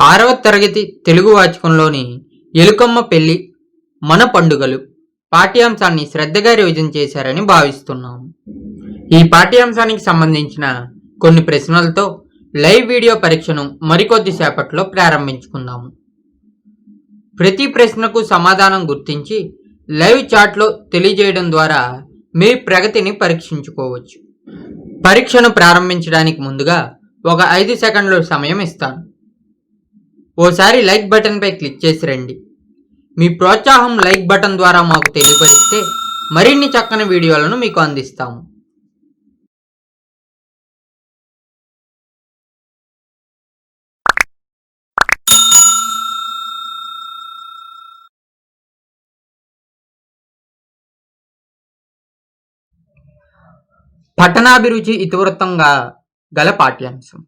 6వ తరగతి తెలుగు వాచకంలోని ఎలుకమ్మ పెళ్లి మన పండుగలు పాఠ్యాంశాన్ని శ్రద్ధగా రివిజన్ చేశారని భావిస్తున్నాము. ఈ పాఠ్యాంశానికి సంబంధించిన కొన్ని ప్రశ్నలతో లైవ్ వీడియో పరీక్షను మరికొద్ది సేపట్లో ప్రారంభించుకుందాము. ప్రతి ప్రశ్నకు సమాధానం గుర్తించి లైవ్ చాట్లో తెలియజేయడం ద్వారా మీ ప్రగతిని పరీక్షించుకోవచ్చు. పరీక్షను ప్రారంభించడానికి ముందుగా ఒక 5 సెకండ్ల సమయం ఇస్తాను. ఓసారి లైక్ బటన్పై క్లిక్ చేసి రండి. మీ ప్రోత్సాహం లైక్ బటన్ ద్వారా మాకు తెలియపరిస్తే మరిన్ని చక్కని వీడియోలను మీకు అందిస్తాము. పఠనాభిరుచి ఇతివృత్తంగా గల పాఠ్యాంశం.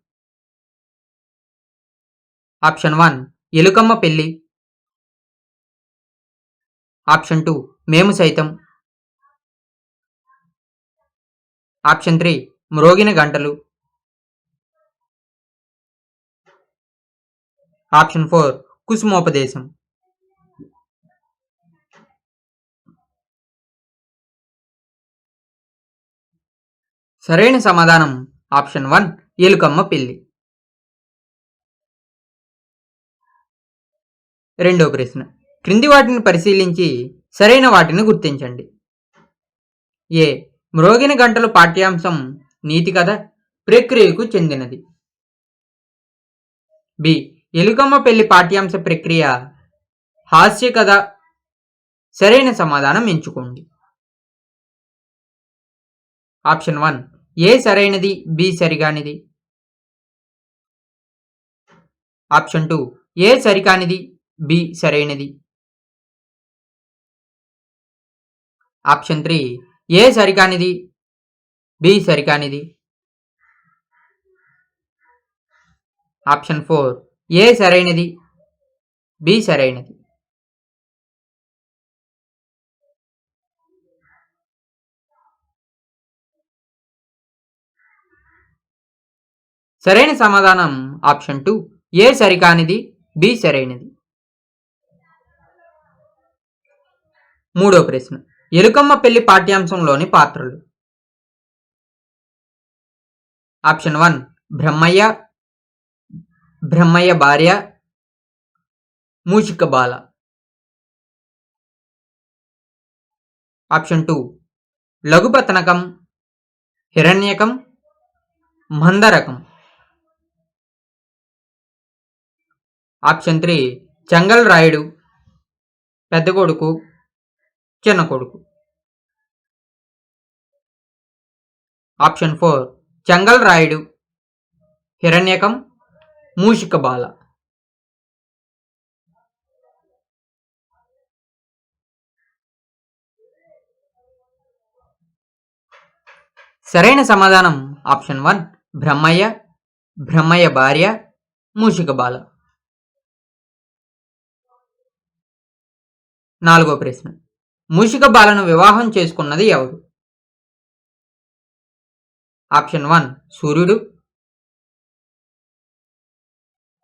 ఆప్షన్ 1 ఎలుకమ్మ పెళ్లి. ఆప్షన్ 2 మేము సైతం. ఆప్షన్ 3 మ్రోగిన గంటలు. ఆప్షన్ 4 కుసుమోపదేశం. సరైన సమాధానం ఆప్షన్ 1 ఎలుకమ్మ పెళ్లి. రెండో ప్రశ్న. క్రింది వాటిని పరిశీలించి సరైన వాటిని గుర్తించండి. ఏ. మ్రోగిన గంటలు పాఠ్యాంశం నీతి కథ ప్రక్రియకు చెందినది. బి. ఎలుకమ్మ పెళ్లి పాఠ్యాంశ ప్రక్రియ హాస్య కథ. సరైన సమాధానం ఎంచుకోండి. ఆప్షన్ 1 ఏ సరైనది, బి సరిగానిది. ఆప్షన్ 2 ఏ సరికానిది, బి సరైనది. ఆప్షన్ 3 ఏ సరికానిది, బి సరికానిది. ఆప్షన్ 4 ఏ సరైనది, బి సరైనది. సరైన సమాధానం ఆప్షన్ 2 ఏ సరికానిది, బి సరైనది. మూడో ప్రశ్న. ఎలుకమ్మ పెళ్లి పాఠ్యాంశంలోని పాత్రలు. ఆప్షన్ 1 బ్రహ్మయ్య, బ్రహ్మయ్య భార్య, మూషిక బాల. ఆప్షన్ 2 లఘుపతనకం, హిరణ్యకం, మందరకం. ఆప్షన్ 3 చెంగల్ రాయుడు, పెద్ద కొడుకు, చిన్న కొడుకు. ఆప్షన్ 4 చెంగల్ రాయుడు, హిరణ్యకం, మూషిక బాల. సరైన సమాధానం ఆప్షన్ 1 బ్రహ్మయ్య, బ్రహ్మయ్య భార్య, మూషిక బాల. నాలుగో ప్రశ్న. మూషిక బాలను వివాహం చేసుకున్నది ఎవరు. ఆప్షన్ 1 సూర్యుడు.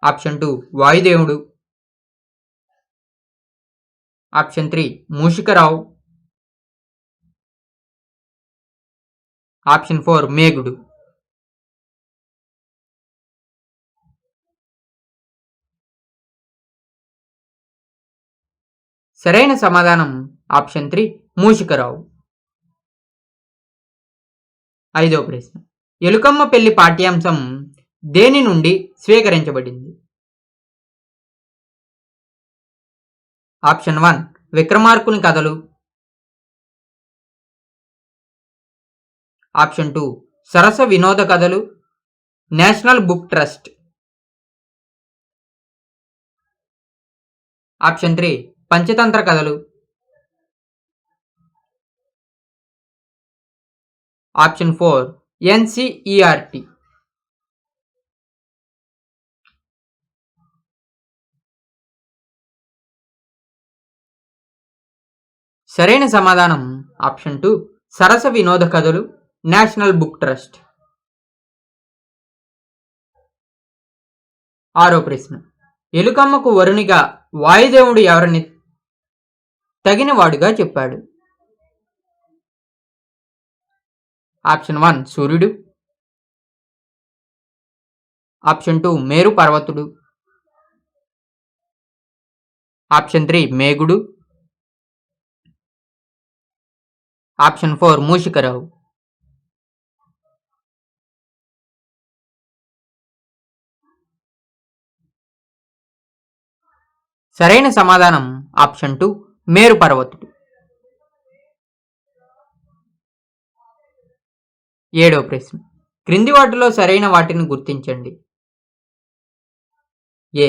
ఆప్షన్ 2 వాయుదేవుడు. ఆప్షన్ 3 మూషికరావు. ఆప్షన్ 4 మేఘుడు. సరైన సమాధానం ఆప్షన్ 3 మూషికరావు. ఐదో ప్రశ్న. ఎలుకమ్మ పెళ్లి పాఠ్యాంశం దేని నుండి స్వీకరించబడింది. ఆప్షన్ 1 విక్రమార్కుని కథలు. ఆప్షన్ 2 సరస వినోద కథలు, నేషనల్ బుక్ ట్రస్ట్. ఆప్షన్ 3 పంచతంత్ర కథలు. Option 4 NCERT. సరైన సమాధానం ఆప్షన్ 2 సరస వినోద కథలు, నేషనల్ బుక్ ట్రస్ట్. ఆరో ప్రశ్న ఎలుకమ్మకు వరునిగా వాయుదేవుడు ఎవరిని తగినవాడుగా చెప్పాడు? ఆప్షన్ 1 సూర్యుడు, ఆప్షన్ 2 మేరు పర్వతుడు, ఆప్షన్ 3 మేఘుడు, ఆప్షన్ 4 మూషికరావు. సరైన సమాధానం ఆప్షన్ 2 మేరు పర్వతుడు. ఏడవ ప్రశ్న క్రింది వాటిలో సరైన వాటిని గుర్తించండి. ఏ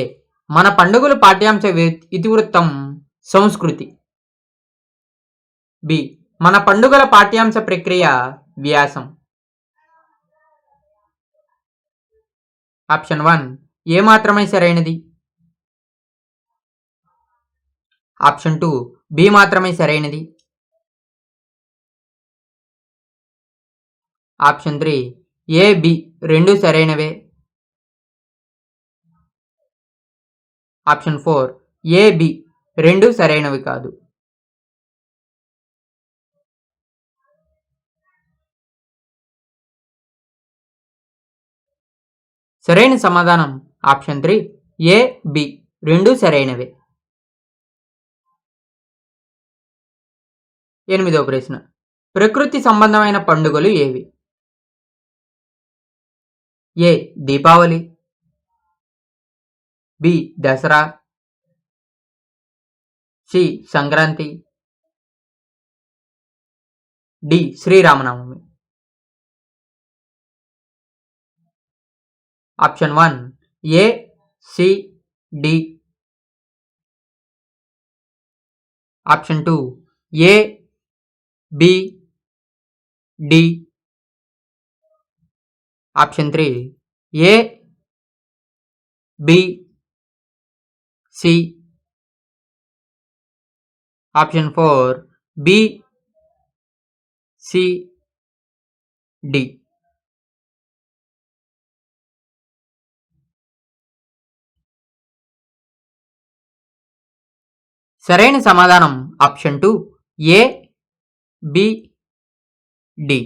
మన పండుగలు పాఠ్యాంశ ఇతివృత్తం సంస్కృతి. బి మన పండుగల పాఠ్యాంశ ప్రక్రియ వ్యాసం. ఆప్షన్ 1 ఏ మాత్రమే సరైనది. ఆప్షన్ 2 బి మాత్రమే సరైనది. ఆప్షన్ 3 ఏ బి రెండు సరైనవే. ఆప్షన్ 4 ఏ బి రెండు సరైనవి కాదు. సరైన సమాధానం ఆప్షన్ 3 ఏ బి రెండు సరైనవే. ఎనిమిదవ ప్రశ్న ప్రకృతి సంబంధమైన పండుగలు ఏవి? A Deepavali, B Dasara, C Sankranti, D Sriramanavami. Option 1 A C D, option 2 A B D, option 3 A B C, option 4 B C D. సరైన సమాధానం ఆప్షన్ 2 ఏ బి డి.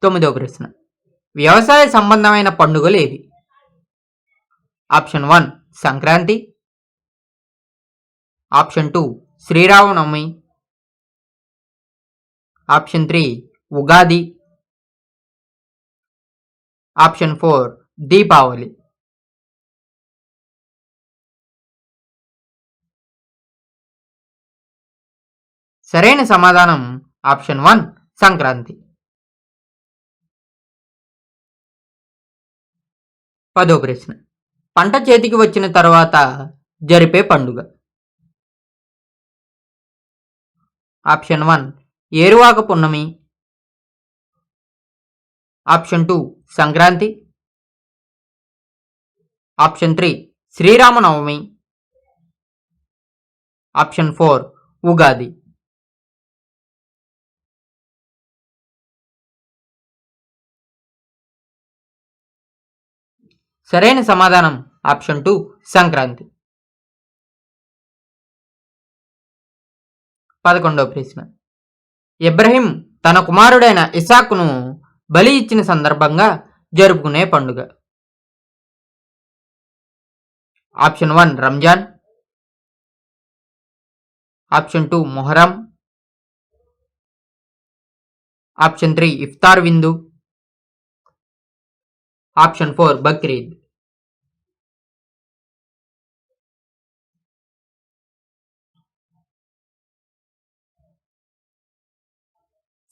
తొమ్మిదవ ప్రశ్న వ్యవసాయ సంబంధమైన పండుగలు ఏవి? Option 1 Sankranti, option 2 Sriramanavami, option 3 Ugadi, option 4 Deepavali. సరైన సమాధానం ఆప్షన్ 1 సంక్రాంతి. 10వ ప్రశ్న పంట చేతికి వచ్చిన తర్వాత జరిపే పండుగ. Option 1 Eruvaka Punnami, option 2 Sankranti, option 3 Sriramanavami, option 4 Ugadi. సరైన సమాధానం ఆప్షన్ 2 సంక్రాంతి. 11వ ప్రశ్న ఇబ్రహీం తన కుమారుడైన ఇసాకును బలి ఇచ్చిన సందర్భంగా జరుపుకునే పండుగ. Option 1 Ramzan, option 2 Muharram, option 3 ఇఫ్తార్ విందు, ఆప్షన్ 4 బక్రీద్.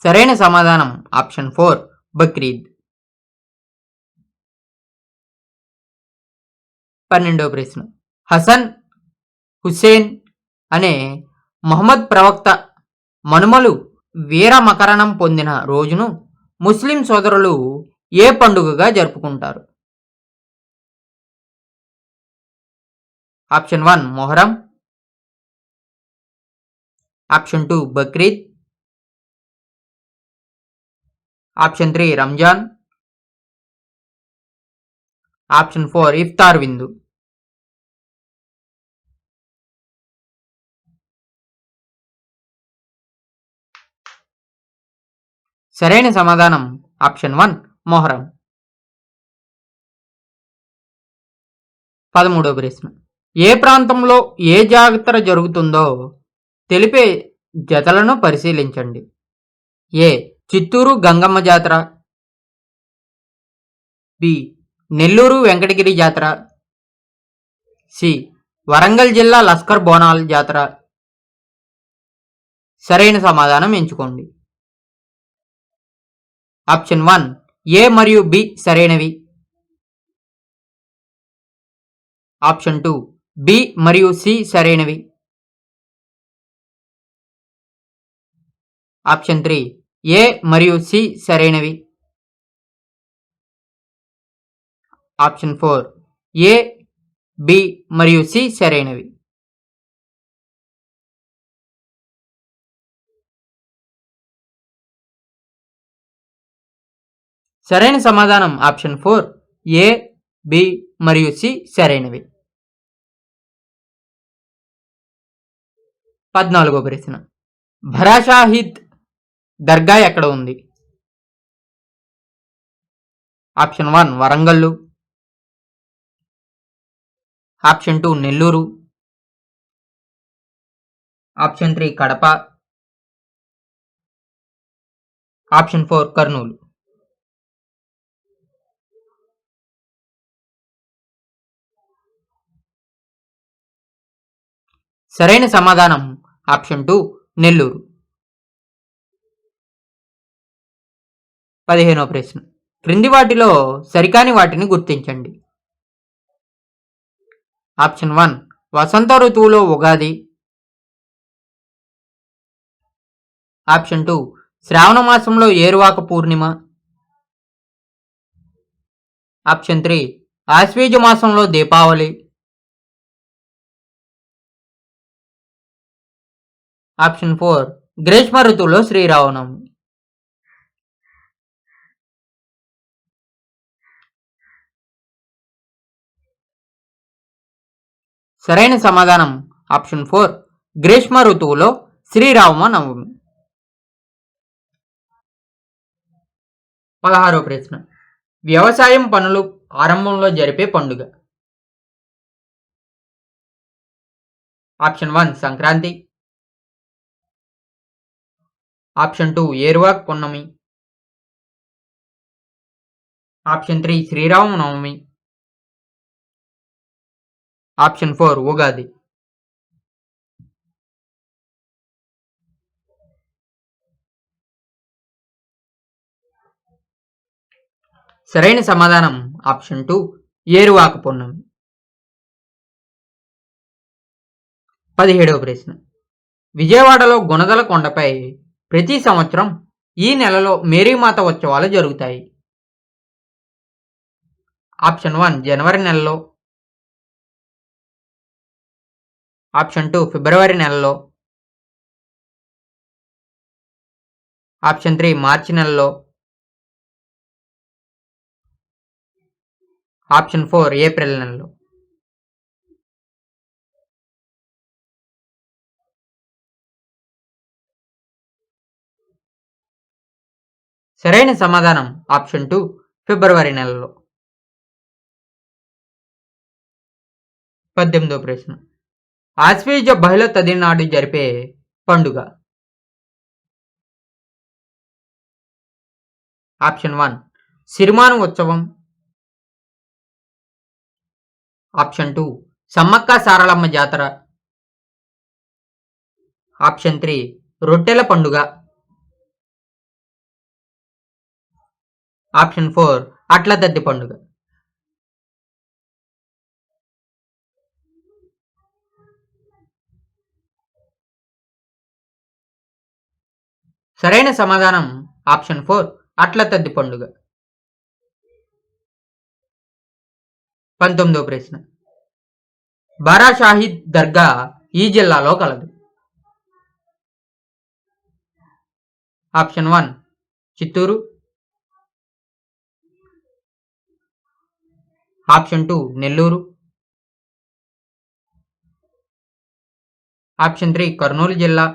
సరైన సమాధానం ఆప్షన్ 4 బక్రీద్. 12వ ప్రశ్న హసన్ హుస్సేన్ అనే మహమ్మద్ ప్రవక్త మనుమలు వీరమకరణం పొందిన రోజును ముస్లిం సోదరులు ఏ పండుగగా జరుపుకుంటారు? Option 1 Muharram, option 2 Bakrid, option 3 Ramzan. Option 4 ఇఫ్తార్ విందు. సరైన సమాధానం ఆప్షన్ 1 మొహరం. 13వ ప్రశ్న. ఏ ప్రాంతంలో ఏ జాతర జరుగుతుందో తెలిపే జతలను పరిశీలించండి. ఏ చిత్తూరు గంగమ్మ జాతర, బి నెల్లూరు వెంకటగిరి జాతర, సి వరంగల్ జిల్లా లస్కర్ బోనాల జాతర. సరైన సమాధానం ఎంచుకోండి. ఆప్షన్ 1 ఏ మరియు బి సరైనవి. ఆప్షన్ 2 బి మరియు సి సరైనవి. ఆప్షన్ 3 ఏ మరియు సి సరైనవి. ఆప్షన్ 4 ఏ బి మరియు సి సరైనవి. సరైన సమాధానం ఆప్షన్ 4 ఏ బి మరియు సి సరైనవి. 14వ ప్రశ్న. భరాషాహిద్ దర్గా ఎక్కడ ఉంది? Option 1 Warangal, option 2 Nellore, option 3 Kadapa, option 4 Kurnool. సరైన సమాధానం ఆప్షన్ 2 నెల్లూరు. 15వ ప్రశ్న. క్రింది వాటిలో సరికాని వాటిని గుర్తించండి. ఆప్షన్ 1 వసంత ఋతువులో ఉగాది, ఆప్షన్ 2 శ్రావణ మాసంలో ఏరువాక పూర్ణిమ, ఆప్షన్ 3 ఆశ్వీజ మాసంలో దీపావళి, ఆప్షన్ 4 గ్రీష్మ ఋతువులో శ్రీరామనవమి. సరైన సమాధానం ఆప్షన్ 4 గ్రీష్మ ఋతువులో శ్రీరామనవమి. 16వ ప్రశ్న. వ్యవసాయం పనులు ఆరంభంలో జరిపే పండుగ. ఆప్షన్ 1 సంక్రాంతి, ఆప్షన్ 2 ఏరువాక పున్నమి, ఆప్షన్ 3 శ్రీరామనవమి, ఆప్షన్ 4 ఉగాది. సరైన సమాధానం ఆప్షన్ 2 ఏరువాక పున్నమి. 17వ ప్రశ్న. విజయవాడలో గుణదల కొండపై ప్రతి సంవత్సరం ఈ నెలలో మేరీమాత ఉత్సవాలు జరుగుతాయి. ఆప్షన్ 1 జనవరి నెలలో, ఆప్షన్ 2 ఫిబ్రవరి నెలలో, ఆప్షన్ 3 మార్చి నెలలో, ఆప్షన్ 4 ఏప్రిల్ నెలలో. సరైన సమాధానం ఆప్షన్ 2 ఫిబ్రవరి నెలలో. 18వ ప్రశ్న. ఆశ్వీజ బహుళ తది నాడు జరిపే పండుగ. ఆప్షన్ 1 సిరిమాను ఉత్సవం, ఆప్షన్ 2 సమ్మక్క సారలమ్మ జాతర, ఆప్షన్ 3 రొట్టెల పండుగ, ఆప్షన్ 4 అట్ల తద్ది పండుగ. సరైన సమాధానం ఆప్షన్ 4 అట్ల తద్ది పండుగ. 19వ ప్రశ్న. బారాషాహిద్ దర్గా ఈ జిల్లాలో కలదు. Option 1 Chittoor, option 2 Nellore, option 3 Kurnool జిల్లా,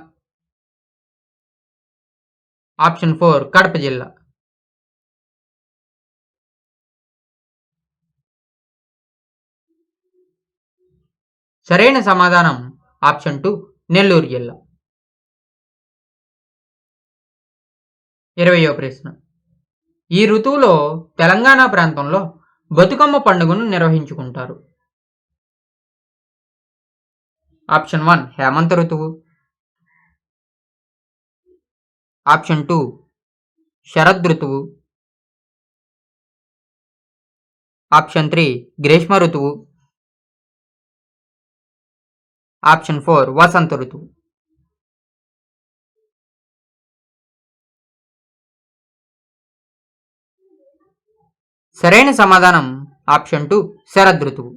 ఆప్షన్ 4 కడప జిల్లా. సరైన సమాధానం ఆప్షన్ 2 నెల్లూరు జిల్లా. 20వ ప్రశ్న. ఈ ఋతువులో తెలంగాణ ప్రాంతంలో బతుకమ్మ పండుగను నిర్వహించుకుంటారు. ఆప్షన్ 1 హేమంత ఋతువు, ఆప్షన్ 2 శరద్ ఋతువు, ఆప్షన్ 3 గ్రీష్మ ఋతువు, ఆప్షన్ 4 వసంత ఋతువు. సరైన సమాధానం ఆప్షన్ 2 శరద్ ఋతువు.